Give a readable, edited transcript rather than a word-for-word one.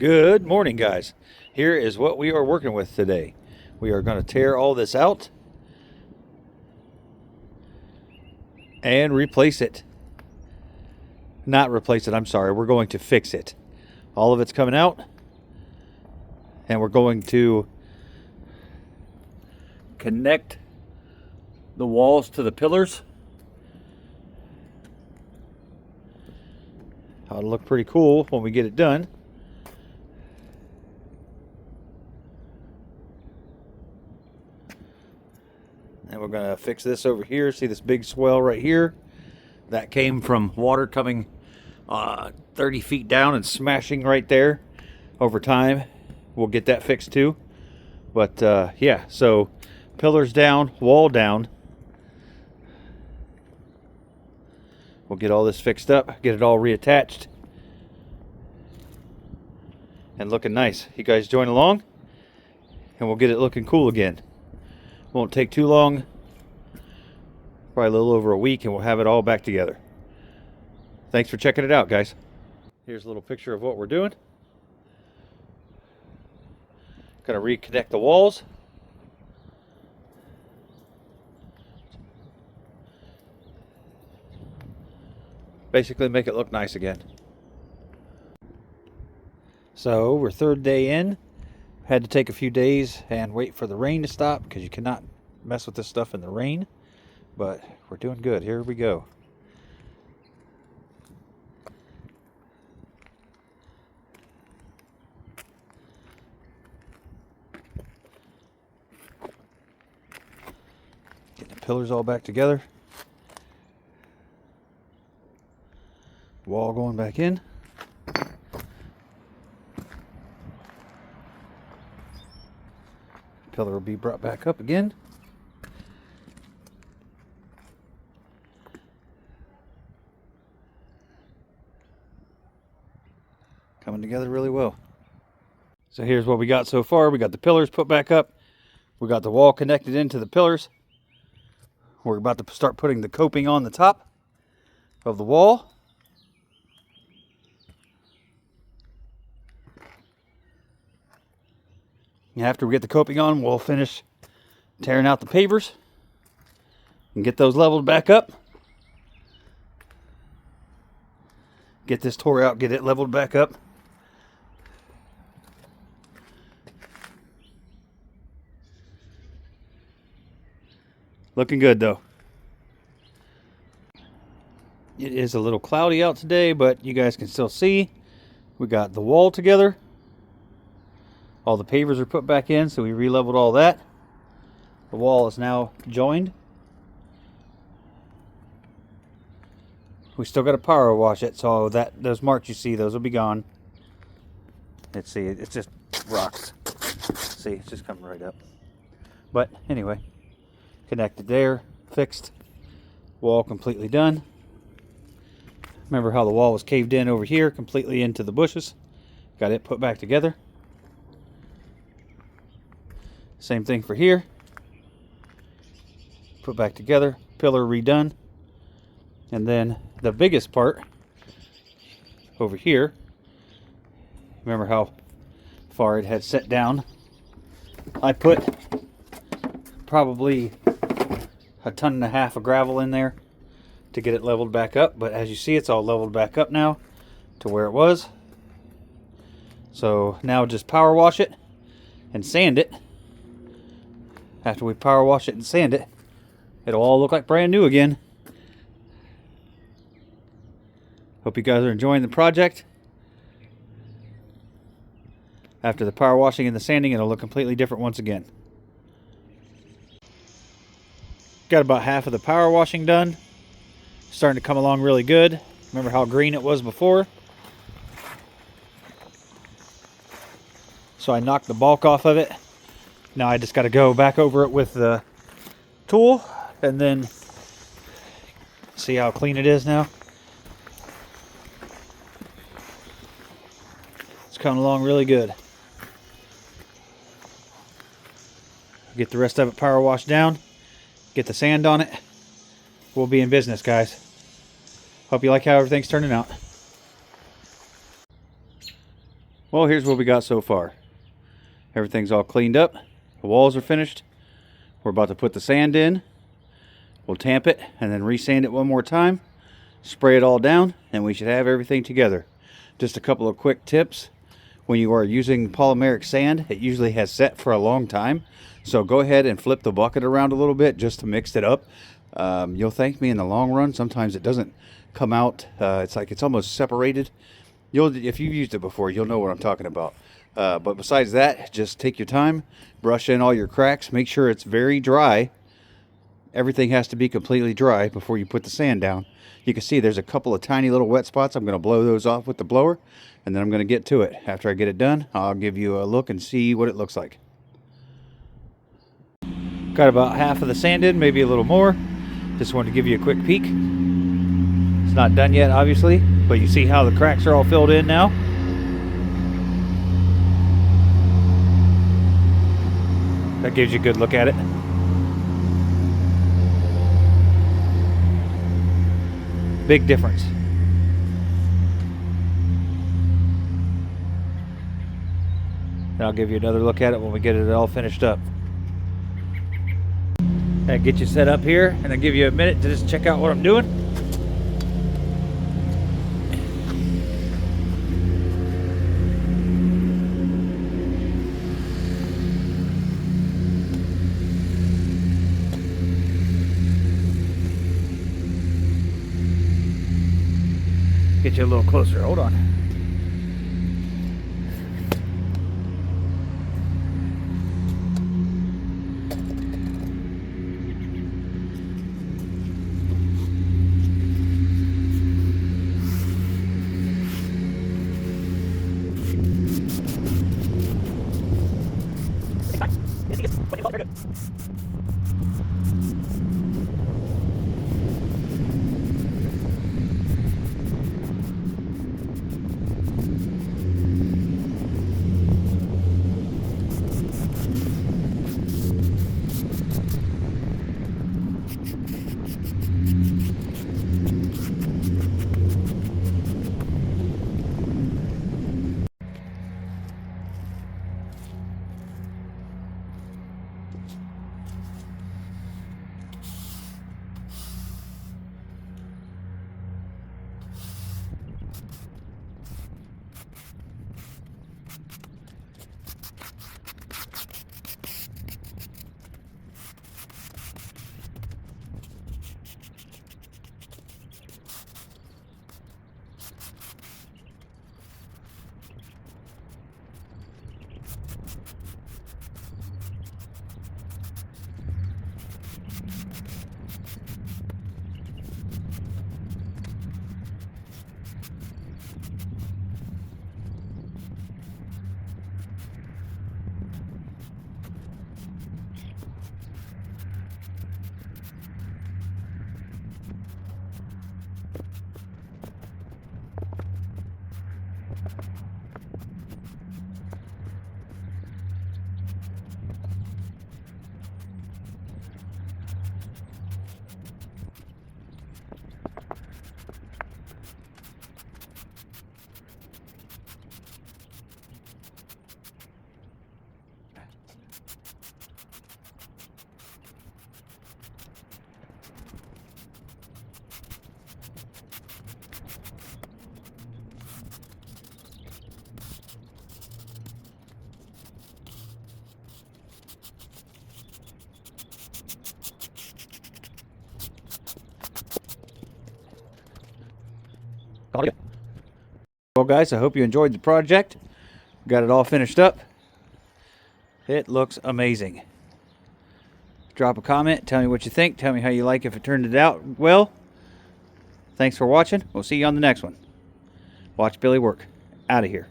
Good morning, guys. Here is what we are working with today. We are going to tear all this out and replace it. Not replace it, I'm sorry. We're going to fix it. All of it's coming out, and we're going to connect the walls to the pillars. It'll look pretty cool when we get it done. And we're going to fix this over here. See this big swell right here? That came from water coming 30 feet down and smashing right there. Over time, we'll get that fixed too. But yeah, so pillars down, wall down. We'll get all this fixed up, get it all reattached. And looking nice. You guys join along, and we'll get it looking cool again. Won't take too long, probably a little over a week, and we'll have it all back together. Thanks for checking it out, guys. Here's a little picture of what we're doing. Gonna reconnect the walls. Basically make it look nice again. So we're third day in. Had to take a few days and wait for the rain to stop because you cannot mess with this stuff in the rain. But we're doing good. Here we go. Getting the pillars all back together. Wall going back in. Pillar will be brought back up again. Coming together really well. So here's what we got so far. We got the pillars put back up. We got the wall connected into the pillars. We're about to start putting the coping on the top of the wall. And after we get the coping on, we'll finish tearing out the pavers and get those leveled back up. Get this tore out, get it leveled back up. Looking good though. It is a little cloudy out today, but you guys can still see. We got the wall together. All the pavers are put back in, so we re-leveled all that. The wall is now joined. We still got to power wash it, so those marks you see, those will be gone. Let's see, it's just rocks. See, it's just coming right up. But anyway, connected there, fixed. Wall completely done. Remember how the wall was caved in over here, completely into the bushes. Got it put back together. Same thing for here. Put back together, pillar redone. And then the biggest part over here, remember how far it had set down? I put probably 1.5 tons of gravel in there to get it leveled back up. But as you see, it's all leveled back up now to where it was. So now just power wash it and sand it. After we power wash it and sand it, it'll all look like brand new again. Hope you guys are enjoying the project. After the power washing and the sanding, it'll look completely different once again. Got about half of the power washing done. Starting to come along really good. Remember how green it was before? So I knocked the bulk off of it. Now I just got to go back over it with the tool and then see how clean it is now. It's coming along really good. Get the rest of it power washed down. Get the sand on it. We'll be in business, guys. Hope you like how everything's turning out. Well, here's what we got so far. Everything's all cleaned up. The walls are finished. We're about to put the sand in. We'll tamp it and then re-sand it one more time. Spray it all down and we should have everything together. Just a couple of quick tips. When you are using polymeric sand, it usually has set for a long time. So go ahead and flip the bucket around a little bit just to mix it up. You'll thank me in the long run. Sometimes it doesn't come out. It's like it's almost separated. If you've used it before, you'll know what I'm talking about. But besides that, just take your time, brush in all your cracks, make sure it's very dry. Everything has to be completely dry before you put the sand down. You can see there's a couple of tiny little wet spots. I'm going to blow those off with the blower, and then I'm going to get to it. After I get it done, I'll give you a look and see what it looks like. Got about half of the sand in, maybe a little more. Just wanted to give you a quick peek. It's not done yet, obviously, but you see how the cracks are all filled in now. That gives you a good look at it. Big difference. And I'll give you another look at it when we get it all finished up. That get you set up here, and I'll give you a minute to just check out what I'm doing. Get you a little closer. Hold on. Well, guys, I hope you enjoyed the project. Got it all finished up. It looks amazing. Drop a comment. Tell me what you think. Tell me how you like if it turned it out well. Thanks for watching. We'll see you on the next one. Watch Billy work. Out of here.